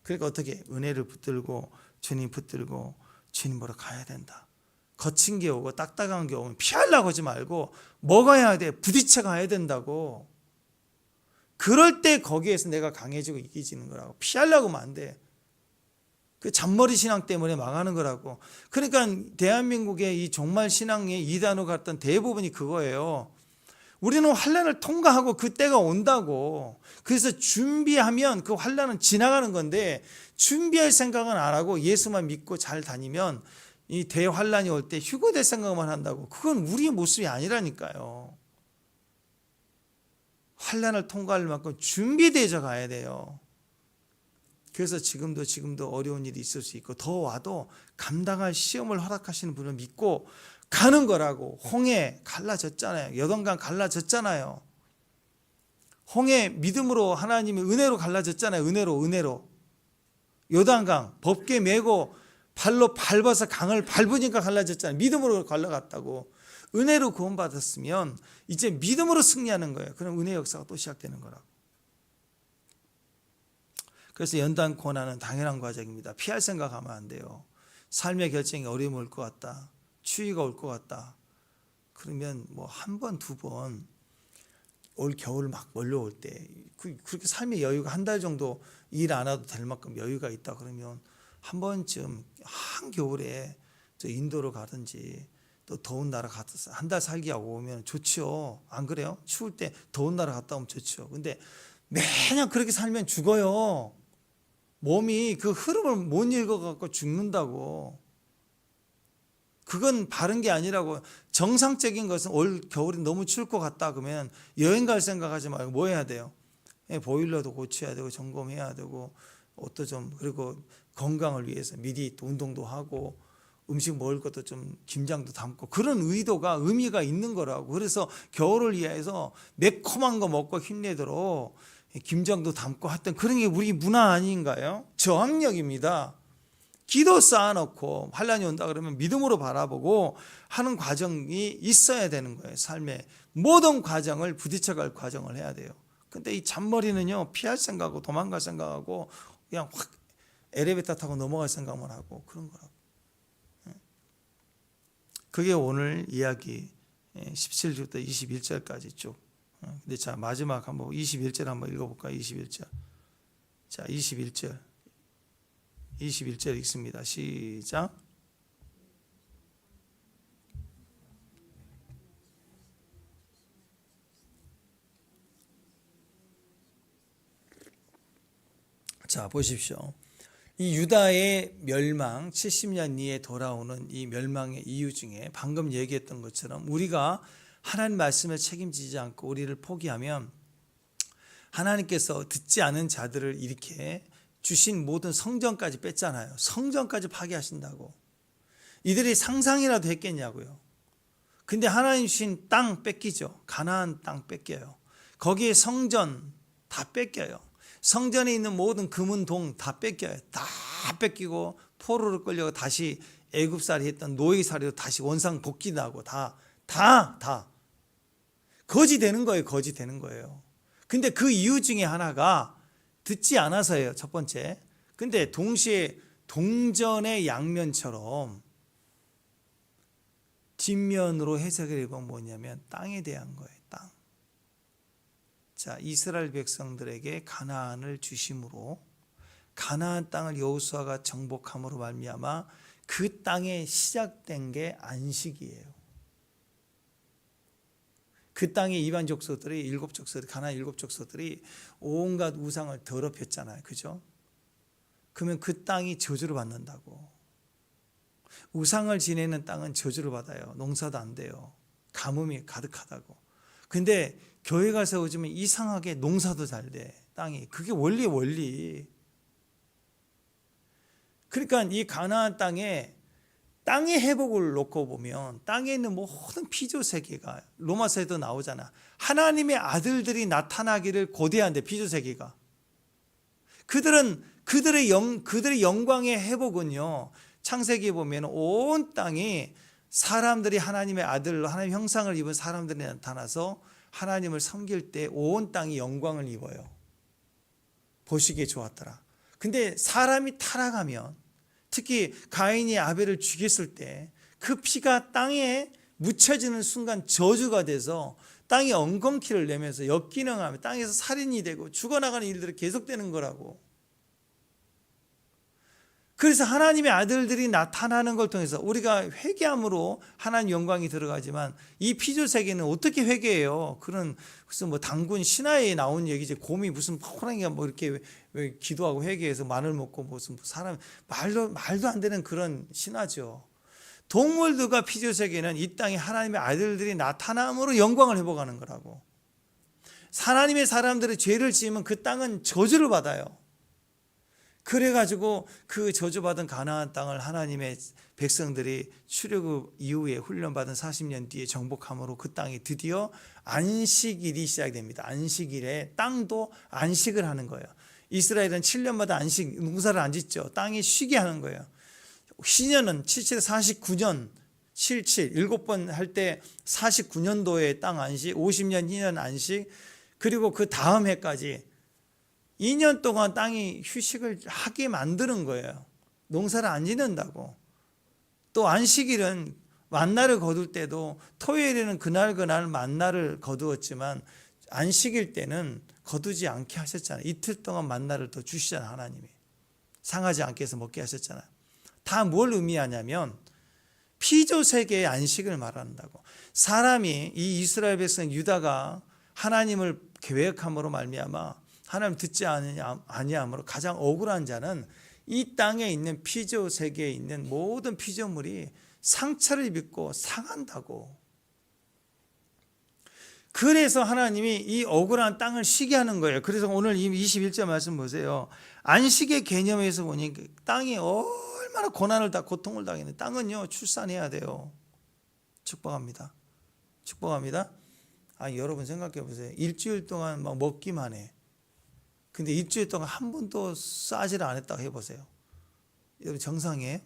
그러니까 어떻게 은혜를 붙들고 주님 붙들고 주님 보러 가야 된다. 거친 게 오고 딱딱한 게 오면 피하려고 하지 말고 먹어야 돼. 부딪혀 가야 된다고. 그럴 때 거기에서 내가 강해지고 이기지는 거라고. 피하려고 하면 안 돼. 그 잔머리 신앙 때문에 망하는 거라고. 그러니까 대한민국의 이 종말 신앙의 이단으로 갔던 대부분이 그거예요. 우리는 환난을 통과하고 그 때가 온다고. 그래서 준비하면 그 환난은 지나가는 건데 준비할 생각은 안 하고 예수만 믿고 잘 다니면 이 대환란이 올 때 휴거될 생각만 한다고. 그건 우리의 모습이 아니라니까요. 환란을 통과할 만큼 준비되어 가야 돼요. 그래서 지금도 어려운 일이 있을 수 있고 더 와도 감당할 시험을 허락하시는 분을 믿고 가는 거라고. 홍해 갈라졌잖아요. 여던강 갈라졌잖아요. 홍해 믿음으로 하나님의 은혜로 갈라졌잖아요. 은혜로. 요단강 법궤 메고 발로 밟아서 강을 밟으니까 갈라졌잖아요. 믿음으로 갈라갔다고. 은혜로 구원받았으면 이제 믿음으로 승리하는 거예요. 그럼 은혜 역사가 또 시작되는 거라고. 그래서 연단 고난은 당연한 과정입니다. 피할 생각하면 안 돼요. 삶의 결정에 어려움이 올 것 같다, 추위가 올 것 같다, 그러면 뭐 한 번, 두 번, 올 겨울 막 몰려올 때 그렇게 삶의 여유가 한 달 정도 일 안 해도 될 만큼 여유가 있다 그러면 한 번쯤 한겨울에 저 인도로 가든지 또 더운 나라 가서 한 달 살기 하고 오면 좋죠. 안 그래요? 추울 때 더운 나라 갔다 오면 좋죠. 근데 매년 그렇게 살면 죽어요. 몸이 그 흐름을 못 읽어갖고 죽는다고. 그건 바른 게 아니라고. 정상적인 것은 올 겨울이 너무 추울 것 같다 그러면 여행 갈 생각하지 말고 뭐 해야 돼요? 보일러도 고쳐야 되고 점검해야 되고 옷도 좀, 그리고 건강을 위해서 미리 또 운동도 하고 음식 먹을 것도 좀 김장도 담고, 그런 의미가 있는 거라고. 그래서 겨울을 위해서 매콤한 거 먹고 힘내도록 김장도 담고 했던 그런 게 우리 문화 아닌가요? 저항력입니다. 기도 쌓아놓고 환란이 온다 그러면 믿음으로 바라보고 하는 과정이 있어야 되는 거예요. 삶의 모든 과정을 부딪혀갈 과정을 해야 돼요. 근데 이 잔머리는요, 피할 생각하고 도망갈 생각하고 그냥 확 엘리베이터 타고 넘어갈 생각만 하고 그런 거라고. 그게 오늘 이야기 17절부터 21절까지 쭉. 근데 자, 마지막 한번 21절 한번 읽어볼까요? 21절. 자, 21절 읽습니다. 시작. 자, 보십시오. 이 유다의 멸망, 70년 이에 돌아오는 이 멸망의 이유 중에 방금 얘기했던 것처럼 우리가 하나님 말씀에 책임지지 않고 우리를 포기하면 하나님께서 듣지 않은 자들을 이렇게 주신 모든 성전까지 뺐잖아요. 성전까지 파괴하신다고. 이들이 상상이라도 했겠냐고요. 근데 하나님 주신 땅 뺏기죠. 가나안 땅 뺏겨요. 거기에 성전 다 뺏겨요. 성전에 있는 모든 금은 동 다 뺏겨요. 다 뺏기고 포로로 끌려가 다시 애굽살이 했던 노예살이로 다시 원상 복귀나고 다 거지 되는 거예요. 거지 되는 거예요. 근데 그 이유 중에 하나가 듣지 않아서예요. 첫 번째. 근데 동시에 동전의 양면처럼 뒷면으로 해석을 해보면 뭐냐면 땅에 대한 거예요. 땅. 자, 이스라엘 백성들에게 가나안을 주심으로 가나안 땅을 여호수아가 정복함으로 말미암아 그 땅에 시작된 게 안식이에요. 그 땅의 이방 족속들이 일곱 족속, 가나안 일곱 족속들이 온갖 우상을 더럽혔잖아요. 그죠? 그러면 그 땅이 저주를 받는다고. 우상을 지내는 땅은 저주를 받아요. 농사도 안 돼요. 가뭄이 가득하다고. 근데 교회 가서 요즘은 이상하게 농사도 잘 돼. 땅이. 그게 원리. 그러니까 이 가나안 땅의 회복을 놓고 보면 땅에 있는 모든 피조세계가 로마서에도 나오잖아. 하나님의 아들들이 나타나기를 고대한대. 피조세계가. 그들의 영광의 회복은요. 창세기에 보면 온 땅이 사람들이 하나님의 아들로 하나님의 형상을 입은 사람들이 나타나서 하나님을 섬길 때 온 땅이 영광을 입어요. 보시기에 좋았더라. 근데 사람이 타락하면 특히 가인이 아벨을 죽였을 때 그 피가 땅에 묻혀지는 순간 저주가 돼서 땅이 엉겅퀴를 내면서 역기능하며 땅에서 살인이 되고 죽어나가는 일들이 계속되는 거라고. 그래서 하나님의 아들들이 나타나는 걸 통해서 우리가 회개함으로 하나님 영광이 들어가지만 이 피조세계는 어떻게 회개해요? 그래서 뭐 당군 신화에 나온 얘기지. 곰이 무슨 호랑이가 뭐 이렇게 기도하고 회개해서 마늘 먹고 무슨 사람 말도 안 되는 그런 신화죠. 동물들과 피조세계는 이 땅에 하나님의 아들들이 나타남으로 영광을 회복하는 거라고. 하나님의 사람들이 죄를 지으면 그 땅은 저주를 받아요. 그래가지고 그 저주받은 가나안 땅을 하나님의 백성들이 출애굽 이후에 훈련받은 40년 뒤에 정복함으로 그 땅이 드디어 안식일이 시작됩니다. 안식일에 땅도 안식을 하는 거예요. 이스라엘은 7년마다 안식, 농사를 안 짓죠. 땅이 쉬게 하는 거예요. 시년은 77, 49년, 77, 7번 할 때 49년도에 땅 안식, 50년 2년 안식, 그리고 그 다음 해까지 2년 동안 땅이 휴식을 하게 만드는 거예요. 농사를 안 짓는다고. 또 안식일은 만나를 거둘 때도 토요일에는 그날 만나를 거두었지만 안식일 때는 거두지 않게 하셨잖아요. 이틀 동안 만나를 더 주시잖아요. 하나님이 상하지 않게 해서 먹게 하셨잖아요. 다 뭘 의미하냐면 피조 세계의 안식을 말한다고. 사람이 이 이스라엘 백성 유다가 하나님을 계획함으로 말미암아 하나님 듣지 아니함으로 가장 억울한 자는 이 땅에 있는 피조 세계에 있는 모든 피조물이 상처를 입고 상한다고. 그래서 하나님이 이 억울한 땅을 쉬게 하는 거예요. 그래서 오늘 이 21절 말씀 보세요. 안식의 개념에서 보니 땅이 얼마나 고통을 당했는데, 땅은요 출산해야 돼요. 축복합니다. 축복합니다. 여러분 생각해 보세요. 일주일 동안 막 먹기만 해. 근데 일주일 동안 한 번도 싸지를 안 했다고 해보세요. 여러분 정상이에요?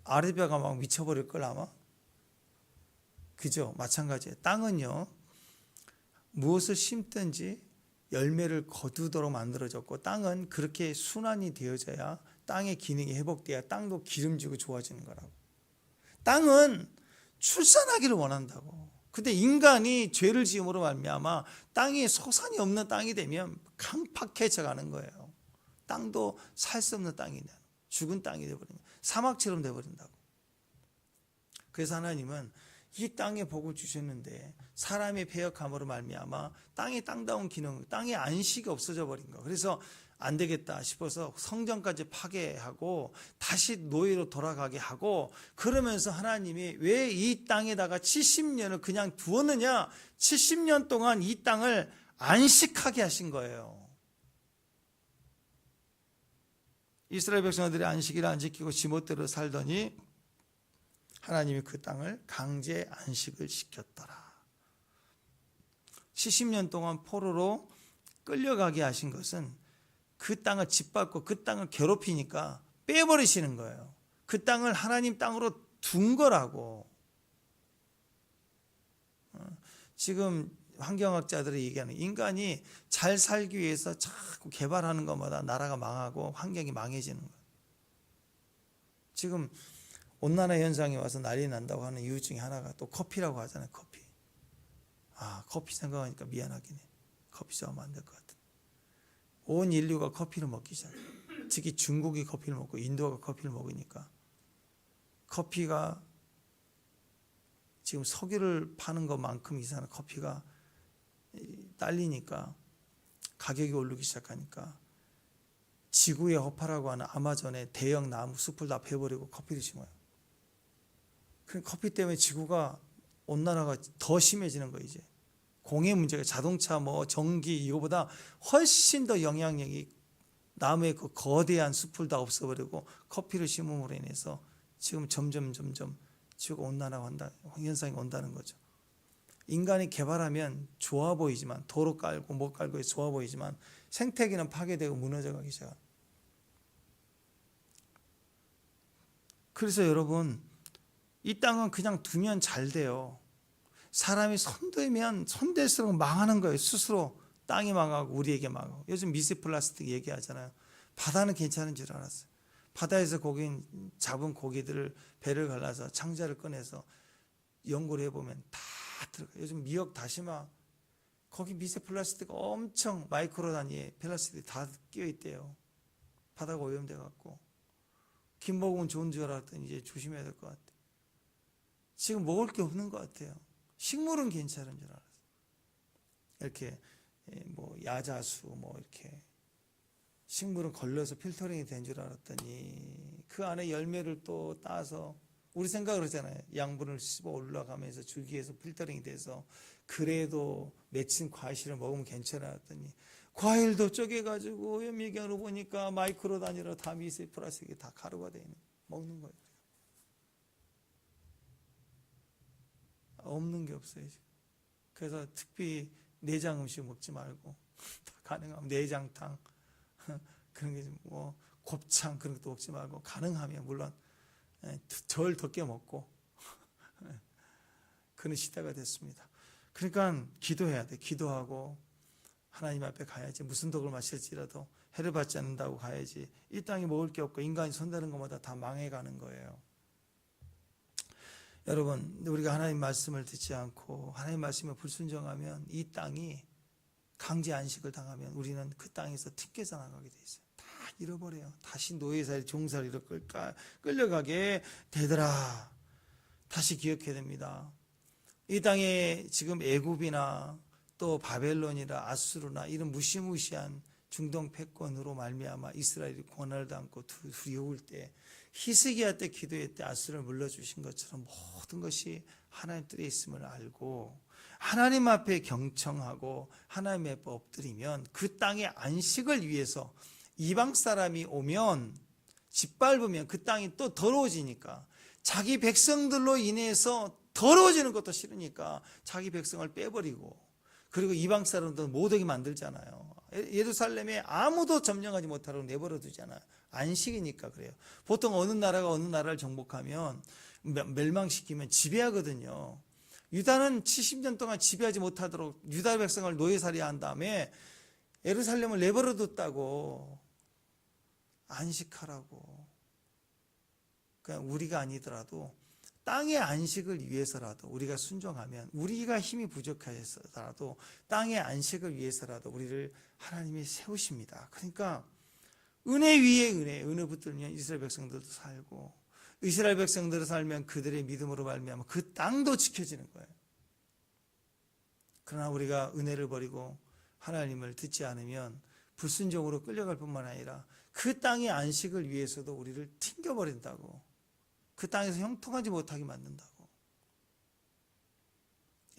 아랫배가 막 미쳐버릴 걸 아마? 그죠? 마찬가지예요. 땅은요 무엇을 심든지 열매를 거두도록 만들어졌고, 땅은 그렇게 순환이 되어져야 땅의 기능이 회복돼야 땅도 기름지고 좋아지는 거라고. 땅은 출산하기를 원한다고. 근데 인간이 죄를 지음으로 말미암아 땅이 소산이 없는 땅이 되면 강팍해져 가는 거예요. 땅도 살 수 없는 땅이 되는, 죽은 땅이 되어버리는, 사막처럼 되어버린다고. 그래서 하나님은 이 땅에 복을 주셨는데 사람의 패역함으로 말미암아 땅의 땅다운 기능, 땅의 안식이 없어져 버린 거. 그래서 안 되겠다 싶어서 성전까지 파괴하고 다시 노예로 돌아가게 하고, 그러면서 하나님이 왜 이 땅에다가 70년을 그냥 두었느냐? 70년 동안 이 땅을 안식하게 하신 거예요. 이스라엘 백성들이 안식일을 안 지키고 지멋대로 살더니 하나님이 그 땅을 강제 안식을 시켰더라. 70년 동안 포로로 끌려가게 하신 것은 그 땅을 짓밟고 그 땅을 괴롭히니까 빼버리시는 거예요. 그 땅을 하나님 땅으로 둔 거라고. 지금 환경학자들이 얘기하는, 인간이 잘 살기 위해서 자꾸 개발하는 것마다 나라가 망하고 환경이 망해지는 거예요. 지금 온난화 현상이 와서 난리 난다고 하는 이유 중에 하나가 또 커피라고 하잖아요. 커피. 커피 생각하니까 미안하긴 해. 커피 좋아하면 안 될 것 같아. 온 인류가 커피를 먹기 시작해요. 특히 중국이 커피를 먹고 인도가 커피를 먹으니까 커피가 지금 석유를 파는 것만큼 이상한 커피가 딸리니까, 가격이 오르기 시작하니까 지구의 허파라고 하는 아마존의 대형 나무 숲을 다 베어버리고 커피를 심어요. 그 커피 때문에 지구가 온난화가 더 심해지는 거예요. 이제 공해 문제가, 자동차 전기 이거보다 훨씬 더 영향력이, 나무의 그 거대한 숲을 다 없애버리고 커피를 심음으로 인해서 지금 점점 지구가 온난화 현상이 온다는 거죠. 인간이 개발하면 좋아 보이지만, 도로 깔고 못 깔고 좋아 보이지만 생태계는 파괴되고 무너져가기 시작합니다. 그래서 여러분, 이 땅은 그냥 두면 잘 돼요. 사람이 손댈수록 망하는 거예요. 스스로 땅이 망하고 우리에게 망하고. 요즘 미세 플라스틱 얘기하잖아요. 바다는 괜찮은 줄 알았어요. 바다에서 잡은 고기들을 배를 갈라서 창자를 꺼내서 연구를 해보면 다 들어가요. 요즘 미역, 다시마, 거기 미세 플라스틱 엄청 마이크로 단위의 플라스틱이 다 끼어있대요. 바다가 오염돼 갖고. 김 먹으면 좋은 줄 알았더니 이제 조심해야 될 것 같아요. 지금 먹을 게 없는 것 같아요. 식물은 괜찮은 줄 알았어요. 이렇게 야자수 이렇게 식물은 걸려서 필터링이 된 줄 알았더니 그 안에 열매를 또 따서, 우리 생각을 하잖아요. 양분을 씹어 올라가면서 줄기에서 필터링이 돼서 그래도 맺힌 과실을 먹으면 괜찮았더니 과일도 쪼개가지고 오염미경으로 보니까 마이크로 단위로 다 미세 플라스틱이 다 가루가 되어 있는, 먹는 거예요. 없는 게 없어요 지금. 그래서 특히 내장 음식 먹지 말고 가능하면 내장탕 그런 게 곱창 그런 것도 먹지 말고, 가능하면 물론 절 덮게 먹고 그런 시대가 됐습니다. 그러니까 기도해야 돼. 기도하고 하나님 앞에 가야지. 무슨 독을 마실지라도 해를 받지 않는다고 가야지. 이 땅에 먹을 게 없고 인간이 손대는 것마다 다 망해가는 거예요. 여러분, 우리가 하나님 말씀을 듣지 않고 하나님 말씀에 불순종하면 이 땅이 강제 안식을 당하면 우리는 그 땅에서 튕겨져 나가게 돼 있어요. 다 잃어버려요. 다시 노예살이 종살이로 끌려가게 되더라. 다시 기억해야 됩니다. 이 땅에 지금 애굽이나 또 바벨론이나 아수르나 이런 무시무시한 중동 패권으로 말미암아 이스라엘이 고난을 당하고 두려울 때, 히스기야 때 기도할 때 아수르를 물러주신 것처럼 모든 것이 하나님 뜻에 있음을 알고 하나님 앞에 경청하고 하나님 앞에 엎드리면 그 땅의 안식을 위해서 이방 사람이 오면 짓밟으면 그 땅이 또 더러워지니까, 자기 백성들로 인해서 더러워지는 것도 싫으니까 자기 백성을 빼버리고, 그리고 이방 사람도 못 오게 만들잖아요. 예루살렘에 아무도 점령하지 못하도록 내버려 두잖아요. 안식이니까 그래요. 보통 어느 나라가 어느 나라를 정복하면 멸망시키면 지배하거든요. 유다는 70년 동안 지배하지 못하도록 유다 백성을 노예살이 한 다음에 예루살렘을 내버려 뒀다고. 안식하라고. 그냥 우리가 아니더라도 땅의 안식을 위해서라도 우리가 순종하면, 우리가 힘이 부족해서라도 땅의 안식을 위해서라도 우리를 하나님이 세우십니다. 그러니까 은혜 위에 은혜 붙들면 이스라엘 백성들도 살고, 이스라엘 백성들이 살면 그들의 믿음으로 말미암아 그 땅도 지켜지는 거예요. 그러나 우리가 은혜를 버리고 하나님을 듣지 않으면 불순종으로 끌려갈 뿐만 아니라 그 땅의 안식을 위해서도 우리를 튕겨버린다고. 그 땅에서 형통하지 못하게 만든다고.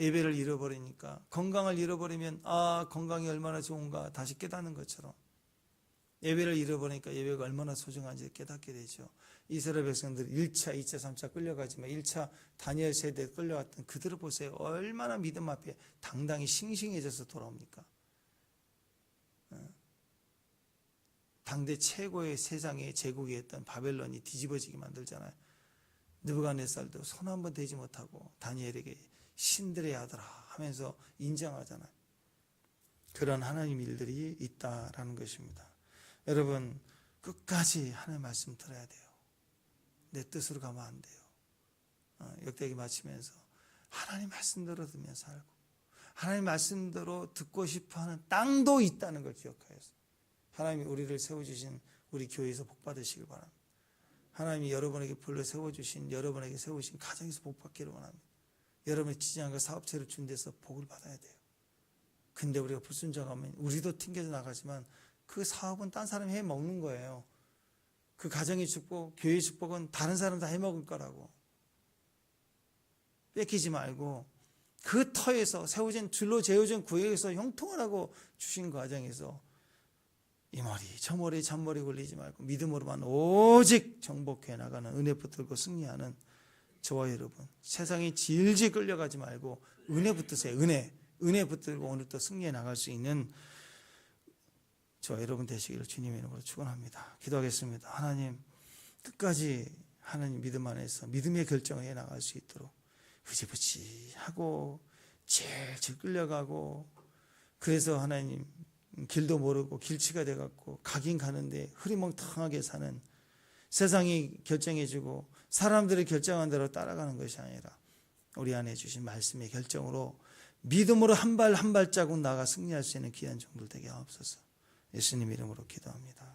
예배를 잃어버리니까, 건강을 잃어버리면 건강이 얼마나 좋은가 다시 깨닫는 것처럼, 예배를 잃어버리니까 예배가 얼마나 소중한지 깨닫게 되죠. 이스라엘 백성들 1차, 2차, 3차 끌려가지만 1차 다니엘 세대에 끌려갔던 그들을 보세요. 얼마나 믿음 앞에 당당히 싱싱해져서 돌아옵니까? 당대 최고의 세상의 제국이었던 바벨론이 뒤집어지게 만들잖아요. 느부갓네살도 손 한번 대지 못하고 다니엘에게 신들의 아들아 하면서 인정하잖아요. 그런 하나님 일들이 있다라는 것입니다. 여러분, 끝까지 하나님 말씀 들어야 돼요. 내 뜻으로 가면 안 돼요. 역대기 마치면서 하나님 말씀대로 들으며 살고, 하나님 말씀대로 듣고 싶어하는 땅도 있다는 걸 기억하여서 하나님이 우리를 세워주신 우리 교회에서 복 받으시길 바랍니다. 하나님이 여러분에게 불러 세워주신, 여러분에게 세우신 가정에서 복 받기를 원합니다. 여러분의 지지한과 사업체를 준 데서 복을 받아야 돼요. 근데 우리가 불순종하면 우리도 튕겨져 나가지만 그 사업은 딴 사람이 해먹는 거예요. 그 가정의 축복, 교회의 축복은 다른 사람 다 해먹을 거라고. 뺏기지 말고 그 터에서 세워진, 줄로 재워진 구역에서 형통을 하고 주신 과정에서 이 머리 저 머리 잔머리 굴리지 말고 믿음으로만 오직 정복해 나가는, 은혜 붙들고 승리하는 저와 여러분, 세상에 질질 끌려가지 말고 은혜 붙드세요. 은혜 붙들고 오늘도 승리해 나갈 수 있는 저와 여러분 되시기를 주님의 이름으로 축원합니다. 기도하겠습니다. 하나님, 끝까지 하나님 믿음 안에서 믿음의 결정을 해 나갈 수 있도록 흐지부지하고 질질 끌려가고, 그래서 하나님 길도 모르고 길치가 돼갖고 가긴 가는데 흐리멍텅하게 사는, 세상이 결정해주고 사람들이 결정한 대로 따라가는 것이 아니라 우리 안에 주신 말씀의 결정으로 믿음으로 한 발 한 발자국 나아가 승리할 수 있는 귀한 종들 되게 하옵소서. 예수님 이름으로 기도합니다.